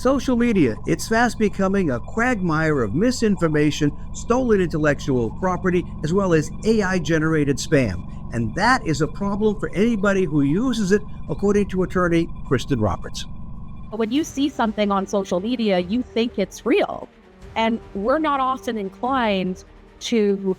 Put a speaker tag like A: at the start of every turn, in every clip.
A: Social media, it's fast becoming a quagmire of misinformation, stolen intellectual property, as well as AI-generated spam. And that is a problem for anybody who uses it, according to attorney Kristen Roberts.
B: When you see something on social media, you think it's real. And we're not often inclined to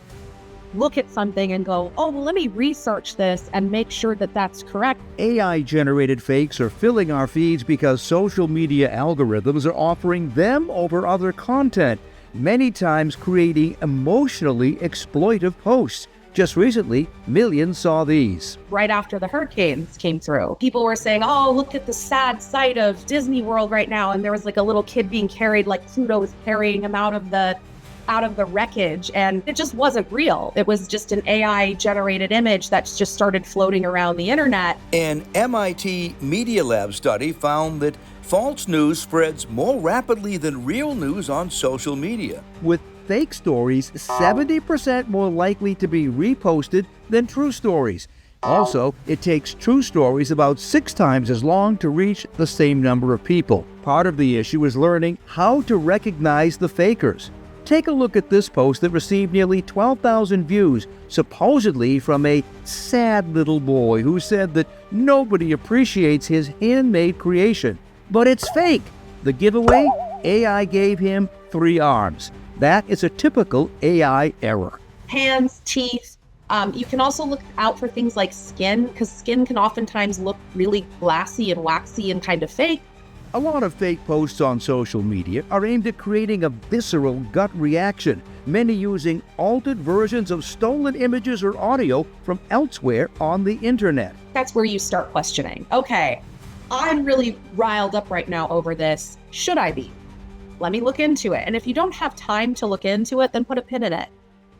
B: look at something and go, oh, well, let me research this and make sure that that's correct.
A: AI-generated fakes are filling our feeds because social media algorithms are offering them over other content, many times creating emotionally exploitive posts. Just recently, millions saw these.
B: Right after the hurricanes came through, people were saying, oh, look at the sad sight of Disney World right now. And there was like a little kid being carried, like Pluto was carrying him out of the wreckage, and it just wasn't real. It was just an AI generated image that just started floating around the internet.
C: An MIT Media Lab study found that false news spreads more rapidly than real news on social media.
A: With fake stories 70% more likely to be reposted than true stories. Also, it takes true stories about 6 times as long to reach the same number of people. Part of the issue is learning how to recognize the fakers. Take a look at this post that received nearly 12,000 views, supposedly from a sad little boy who said that nobody appreciates his handmade creation. But it's fake. The giveaway? AI gave him 3 arms. That is a typical AI error.
B: Hands, teeth. You can also look out for things like skin, because skin can oftentimes look really glassy and waxy and kind of fake.
A: A lot of fake posts on social media are aimed at creating a visceral gut reaction, many using altered versions of stolen images or audio from elsewhere on the internet.
B: That's where you start questioning. Okay, I'm really riled up right now over this. Should I be? Let me look into it. And if you don't have time to look into it, then put a pin in it.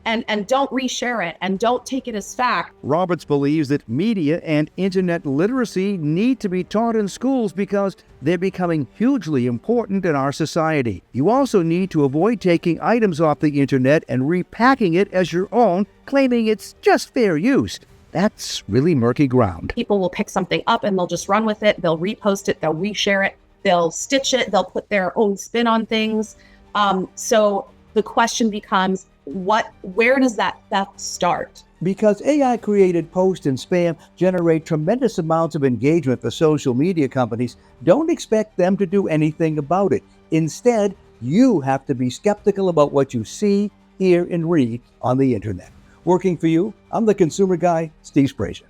B: And don't reshare it, and don't take it as fact.
A: Roberts believes that media and internet literacy need to be taught in schools because they're becoming hugely important in our society. You also need to avoid taking items off the internet and repacking it as your own, claiming it's just fair use. That's really murky ground.
B: People will pick something up and they'll just run with it. They'll repost it. They'll reshare it. They'll stitch it. They'll put their own spin on things. So the question becomes, where does that theft start?
A: Because AI-created posts and spam generate tremendous amounts of engagement for social media companies, don't expect them to do anything about it. Instead, you have to be skeptical about what you see, hear, and read on the internet. Working for you, I'm the consumer guy, Steve Sprazier.